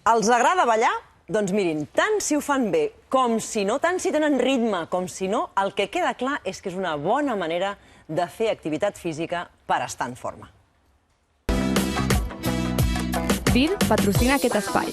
Els agrada ballar? Doncs mirin, tant si ho fan bé com si no, tant si tenen ritme com si no, el que queda clar és que és una bona manera de fer activitat física per estar en forma. BIR patrocina aquest espai.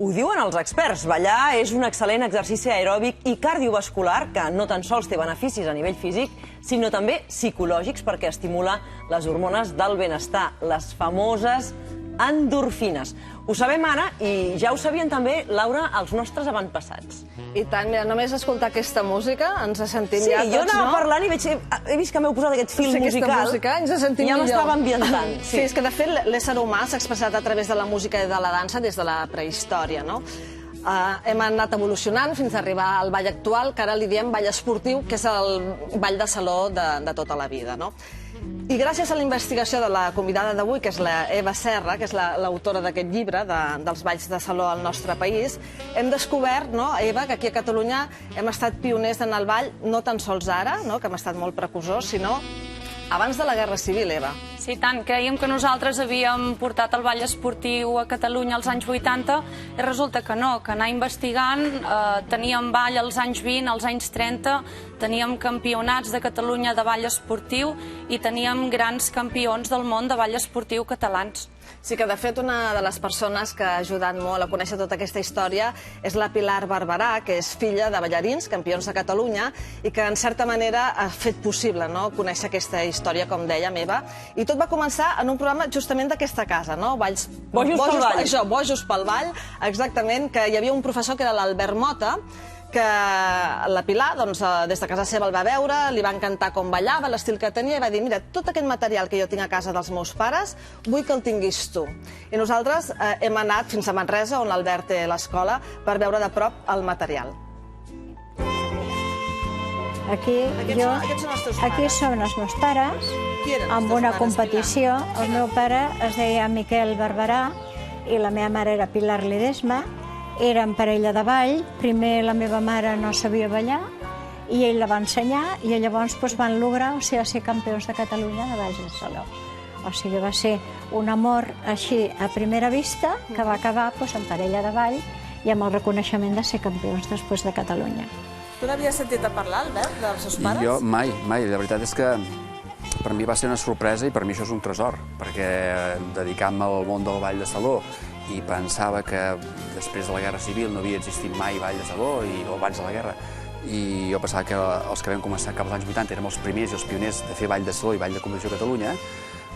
Ho diuen els experts, ballar és un excel·lent exercici aeròbic i cardiovascular que no tan sols té beneficis a nivell físic, sinó també psicològics perquè estimula les hormones del benestar, les famoses endorfines. Ho sabem ara i ja ho sabien també, Laura, els nostres avantpassats. I tant, mira, només escoltar aquesta música ens sentim ja tots, no? Sí, jo anava parlant i he vist que m'heu posat aquest fil musical. Ens sentim millor. Ja m'estava ambientant. Sí, és que de fet l'ésser humà s'ha expressat a través de la música i de la dansa des de la prehistòria, no? Hem anat evolucionant fins a arribar al ball actual, que ara li diem ball esportiu, que és el ball de saló de tota la vida, no? I gràcies a la investigació de la convidada d'avui, que és la Eva Serra, que és l'autora d'aquest llibre dels balls de saló al nostre país, hem descobert, Eva, que aquí a Catalunya hem estat pioners en el ball, no tan sols ara, que hem estat molt precursors, sinó abans de la Guerra Civil, Eva. Sí, tant. Creiem que nosaltres havíem portat el ball esportiu a Catalunya als anys 80 i resulta que no, que anar investigant teníem ball als anys 20, als anys 30, teníem campionats de Catalunya de ball esportiu i teníem grans campions del món de ball esportiu catalans. Sí que, de fet, una de les persones que ha ajudat molt a conèixer tota aquesta història és la Pilar Barberà, que és filla de ballarins, campions de Catalunya, i que, en certa manera, ha fet possible conèixer aquesta història, com deia Eva. I tot va començar en un programa justament d'aquesta casa, no? Bojos pel ball. Això, Bojos pel ball, exactament, que hi havia un professor que era l'Albert Mota, que la Pilar, des de casa seva el va veure, li va encantar com ballava, l'estil que tenia, i va dir, mira, tot aquest material que jo tinc a casa dels meus pares, vull que el tinguis tu. I nosaltres hem anat fins a Manresa, on l'Albert té l'escola, per veure de prop el material. Aquí són els meus pares, amb una competició. El meu pare es deia Miquel Barberà i la meva mare era Pilar Ledesma. Eren parella de ball, primer la meva mare no sabia ballar i ell la va ensenyar i llavors van lograr ser campions de Catalunya de balls de saló. O sigui, va ser un amor així a primera vista que va acabar en parella de ball i amb el reconeixement de ser campions després de Catalunya. Tu n'havies sentit a parlar, Albert, dels seus pares? Jo mai. La veritat és que per mi va ser una sorpresa i per mi això és un tresor, perquè dedicant-me al món del ball de saló i pensava que després de la Guerra Civil no havia existit mai ball de saló o abans de la guerra. I jo pensava que els que vam començar cap als anys 80 érem els primers i els pioners de fer ball de saló i ball de competició a Catalunya.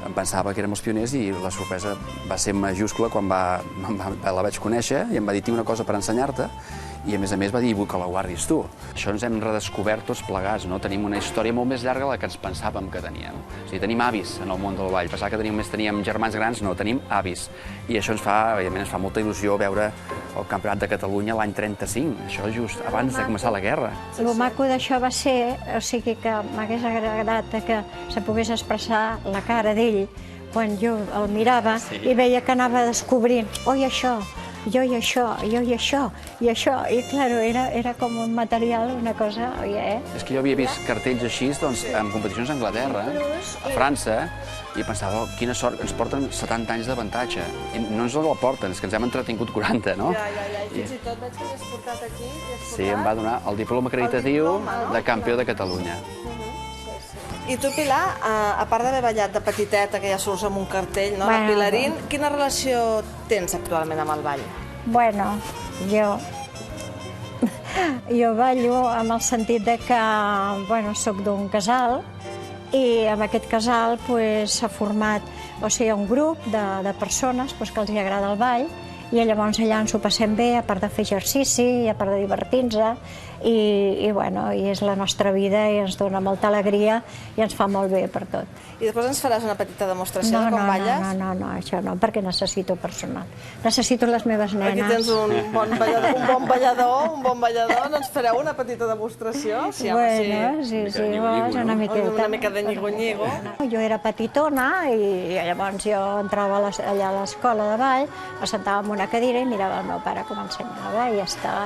Em pensava que érem els pioners i la sorpresa va ser majúscula quan la vaig conèixer i em va dir, tinc una cosa per ensenyar-te, i a més va dir, vull que la guardis tu. Això ens hem redescobert tots plegats, no? Tenim una història molt més llarga de la que ens pensàvem que teníem. O sigui, tenim avis en el món del ball. Pensava que teníem germans grans, no, tenim avis. I això ens fa molta il·lusió veure el Campionat de Catalunya l'any 35, això just abans de començar la guerra. El maco d'això va ser, o sigui que m'hagués agradat que se pogués expressar la cara d'ell quan jo el mirava i veia que anava descobrint, oi, això, jo i això, jo i això, i això. I, clar, era com un material, una cosa, És que jo havia vist cartells així en competicions a Anglaterra, a França, i pensava, quina sort, ens porten 70 anys d'avantatge. I no ens el porten, és que ens hem entretingut 40, no? I fins i tot veig que l'has portat aquí. Sí, em va donar el diploma acreditatiu de campió de Catalunya. I tu, Pilar, a part d'haver ballat de petiteta, que ja surts amb un cartell, no? La Pilarín, quina relació tens actualment amb el ball? Bueno, jo ballo amb el sentit que, soc d'un casal i amb aquest casal s'ha format, un grup de persones que els agrada el ball i llavors allà ens ho passem bé, a part de fer exercici, a part de divertir-nos, i és la nostra vida i ens dona molta alegria i ens fa molt bé per tot. I després ens faràs una petita demostració de com balles? No, això no, perquè necessito personal. Necessito les meves nenes. Aquí tens un bon ballador, no ens fareu una petita demostració? Sí, una miqueta. Una mica de nyigo-nyigo. Jo era petitona i llavors jo entrava allà a l'escola de ball, em sentava en una cadira i mirava el meu pare com ensenyava i ja està.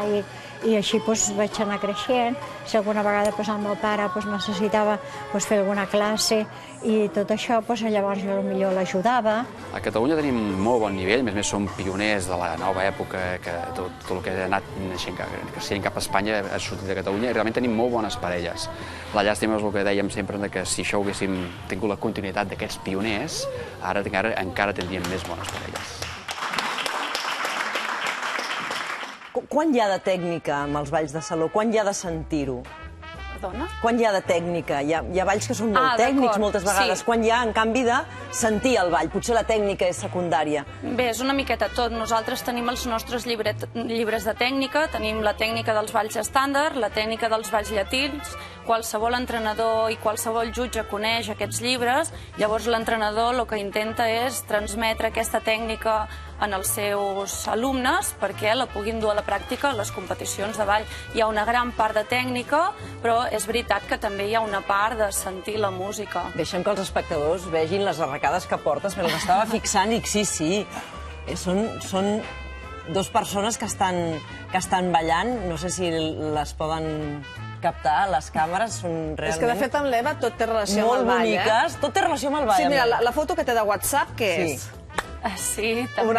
I així vaig anar anar creixent. Si alguna vegada el meu pare necessitava fer alguna classe i tot això, llavors jo potser l'ajudava. A Catalunya tenim molt bon nivell, a més som pioners de la nova època, que tot el que ha anat creixent cap a Espanya ha sortit de Catalunya, i realment tenim molt bones parelles. La llàstima és el que dèiem sempre, que si això haguéssim tingut la continuïtat d'aquests pioners, ara encara tindríem més bones parelles. Quan hi ha de tècnica amb els balls de saló? Quan hi ha de sentir-ho? Perdona? Quan hi ha de tècnica? Hi ha balls que són molt tècnics moltes vegades. Sí. Quan hi ha, en canvi, de sentir el ball? Potser la tècnica és secundària. Bé, és una miqueta tot. Nosaltres tenim els nostres llibres de tècnica, tenim la tècnica dels balls estàndard, la tècnica dels balls llatins. Qualsevol entrenador i qualsevol jutge coneix aquests llibres, llavors l'entrenador el que intenta és transmetre aquesta tècnica en els seus alumnes perquè la puguin dur a la pràctica a les competicions de ball. Hi ha una gran part de tècnica, però és veritat que també hi ha una part de sentir la música. Deixem que els espectadors vegin les arracades que portes, però m'estava fixant i sí. Són dues persones que estan ballant, no sé si les poden captar, les càmeres són realment... És que, de fet, amb l'Eva tot té relació amb el ball, molt boniques, tot té relació amb el ball. Sí, mira, la foto que té de WhatsApp, què és? Sí, també.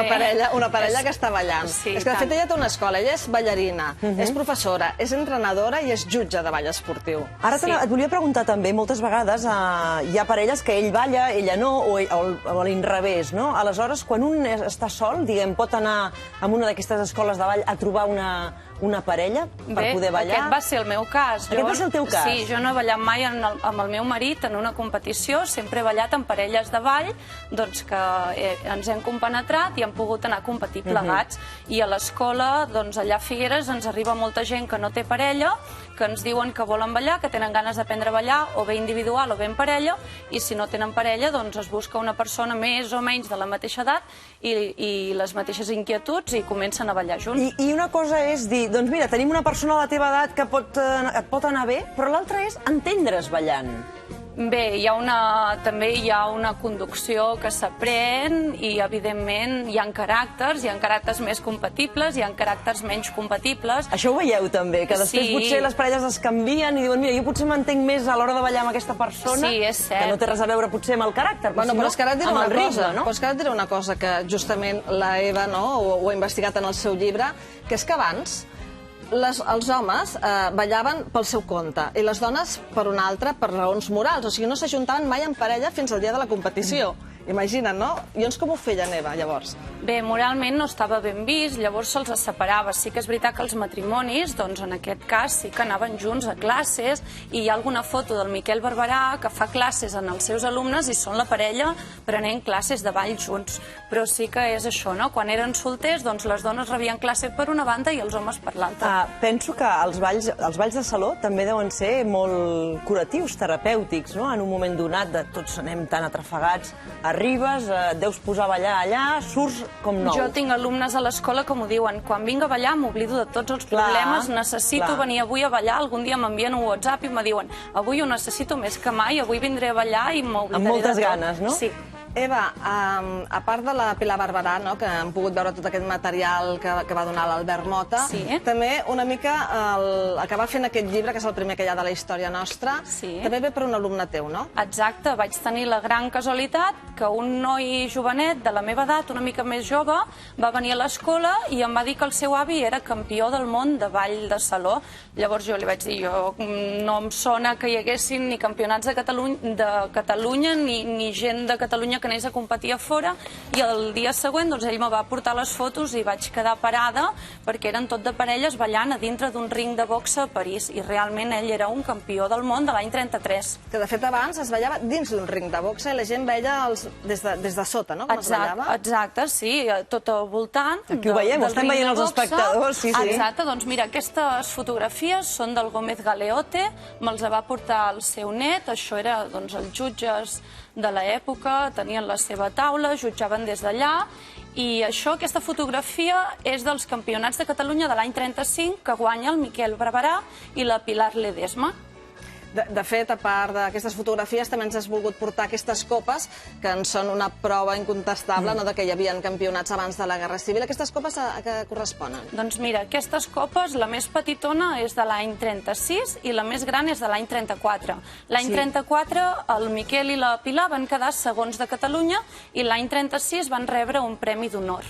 Una parella que està ballant. Sí, és que, de fet, ella té una escola, ella és ballarina, és professora, és entrenadora i és jutge de ball esportiu. Ara et volia preguntar també, moltes vegades hi ha parelles que ell balla, ella no, o l'inrevés, no? Aleshores, quan un està sol, diguem, pot anar a una d'aquestes escoles de ball a trobar una parella per poder ballar? Aquest va ser el meu cas. Aquest va ser el teu cas? Sí, jo no he ballat mai amb el meu marit en una competició, sempre he ballat amb parelles de ball, doncs que ens hem compenetrat i hem pogut anar a competir plegats. I a l'escola, doncs allà a Figueres, ens arriba molta gent que no té parella, que ens diuen que volen ballar, que tenen ganes d'aprendre a ballar, o bé individual o bé en parella, i si no tenen parella, doncs es busca una persona més o menys de la mateixa edat i les mateixes inquietuds i comencen a ballar junts. I una cosa és dir, doncs mira, tenim una persona a la teva edat que et pot anar bé, però l'altra és entendre's ballant. Bé, també hi ha una conducció que s'aprèn i, evidentment, hi ha caràcters més compatibles, hi ha caràcters menys compatibles. Això ho veieu també, que després potser les parelles es canvien i diuen, mira, jo potser m'entenc més a l'hora de ballar amb aquesta persona, que no té res a veure potser amb el caràcter, però és que ara et diré una cosa que justament la Eva ho ha investigat en el seu llibre, que és que abans els homes ballaven pel seu compte i les dones per un altre, per raons morals. O sigui, no s'ajuntaven mai en parella fins al dia de la competició. Imagina't, no? I llavors com ho feien, Eva, llavors? Bé, moralment no estava ben vist, llavors se'ls separava. Sí que és veritat que els matrimonis, doncs en aquest cas, sí que anaven junts a classes i hi ha alguna foto del Miquel Barberà que fa classes en els seus alumnes i són la parella prenent classes de ball junts. Però sí que és això, no? Quan eren solters, doncs les dones rebien classe per una banda i els homes per l'altra. Penso que els balls de saló també deuen ser molt curatius, terapèutics, no? En un moment donat, tots anem tan atrafegats, arribes, et deus posar a ballar allà, surts com nou. Jo tinc alumnes a l'escola que m'ho diuen, quan vinc a ballar m'oblido de tots els problemes, necessito venir avui a ballar, algun dia m'envien un WhatsApp i me diuen, avui ho necessito més que mai, avui vindré a ballar i m'oblidaré de tot. Amb moltes ganes, no? Sí. Eva, a part de la Pilar Barberà, que hem pogut veure tot aquest material que va donar l'Albert Mota, també una mica acabar fent aquest llibre, que és el primer que hi ha de la història nostra, també ve per un alumne teu, no? Exacte, vaig tenir la gran casualitat que un noi jovenet de la meva edat, una mica més jove, va venir a l'escola i em va dir que el seu avi era campió del món de ball de saló. Llavors jo li vaig dir, no em sona que hi haguessin ni campionats de Catalunya ni gent de Catalunya que anés a competir a fora, i el dia següent ell me va portar les fotos i vaig quedar parada perquè eren tot de parelles ballant a dintre d'un ring de boxa a París, i realment ell era un campió del món de l'any 33. Que de fet abans es ballava dins d'un ring de boxa i la gent veia des de sota, no? Exacte, sí, tot al voltant. Aquí ho veiem, ho estem veient els espectadors. Exacte, doncs mira, aquestes fotografies són del Gómez Galeote, me'ls va portar el seu net, això era els jutges de l'època, tenien la seva taula, jutjaven des d'allà, i aquesta fotografia és dels campionats de Catalunya de l'any 35 que guanya el Miquel Barberà i la Pilar Ledesma. De fet, a part d'aquestes fotografies, també ens has volgut portar aquestes copes, que en són una prova incontestable que hi havia campionats abans de la Guerra Civil. Aquestes copes a què corresponen? Doncs mira, aquestes copes, la més petitona és de l'any 36 i la més gran és de l'any 34. L'any 34 el Miquel i la Pilar van quedar segons de Catalunya i l'any 36 van rebre un premi d'honor.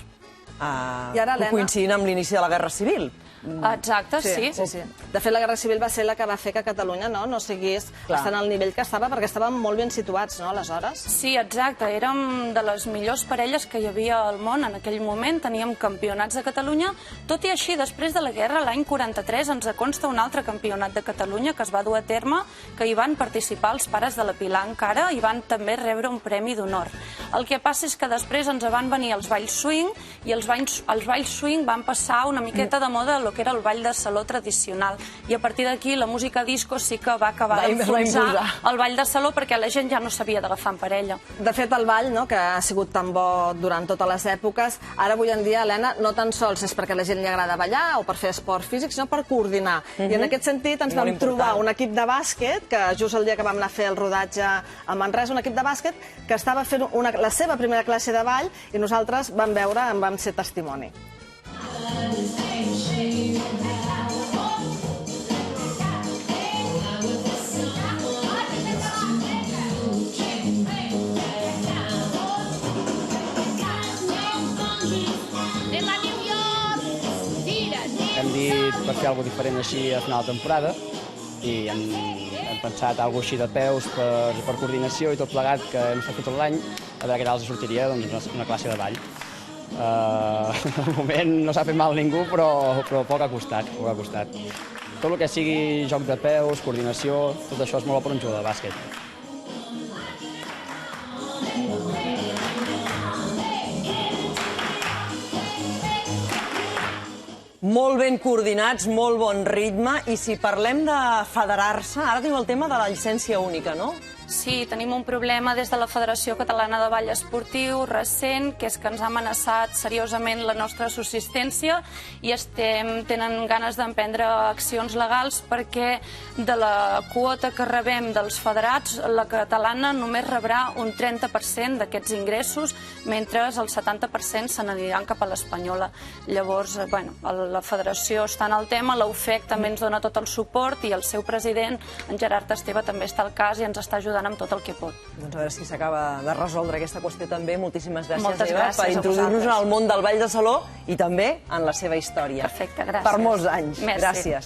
Coincidint amb l'inici de la Guerra Civil. Exacte, sí. De fet, la Guerra Civil va ser la que va fer que Catalunya no seguís estant al nivell que estava, perquè estàvem molt ben situats, no, aleshores? Sí, exacte. Érem de les millors parelles que hi havia al món en aquell moment. Teníem campionats de Catalunya. Tot i així, després de la guerra, l'any 43, ens consta un altre campionat de Catalunya que es va dur a terme, que hi van participar els pares de la Pilar encara i van també rebre un premi d'honor. El que passa és que després ens van venir els balls swing i els balls swing van passar una miqueta de moda el que era el ball de saló tradicional. I a partir d'aquí la música disco sí que va acabar d'enfonsar el ball de saló perquè la gent ja no s'havia d'agafar en parella. De fet, el ball, que ha sigut tan bo durant totes les èpoques, ara avui en dia, Helena, no tan sols és perquè a la gent li agrada ballar o per fer esport físic, sinó per coordinar. I en aquest sentit ens vam trobar un equip de bàsquet, que just el dia que vam anar a fer el rodatge a Manresa, un equip de bàsquet que estava fent la seva primera classe de ball i nosaltres vam veure, en vam ser testimoni. Hem dit per fer alguna cosa diferent així a final de temporada i hem pensat alguna cosa així de peus per coordinació i tot plegat que hem fet tot l'any, a veure què tal els sortiria una classe de ball. De moment no s'ha fet mal ningú, però poc ha costat. Tot el que sigui joc de peus, coordinació, tot això és molt bo per un jugador de bàsquet. Molt ben coordinats, molt bon ritme, i si parlem de federar-se, ara tenim el tema de la llicència única, no? Sí, tenim un problema des de la Federació Catalana de Ball Esportiu recent, que és que ens ha amenaçat seriosament la nostra subsistència i tenen ganes d'emprendre accions legals perquè de la quota que rebem dels federats, la catalana només rebrà un 30% d'aquests ingressos, mentre el 70% se n'aniran cap a l'espanyola. Llavors, la federació està en el tema, la UFEC també ens dona tot el suport i el seu president, en Gerard Esteve, també està al cas i ens està ajudant amb tot el que pot. Doncs a veure si s'acaba de resoldre aquesta qüestió també. Moltíssimes gràcies, Moltes Eva, gràcies per introduir-nos en el món del ball de saló i també en la seva història. Perfecte, gràcies. Per molts anys. Merci. Gràcies.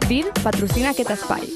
BIR patrocina aquest espai.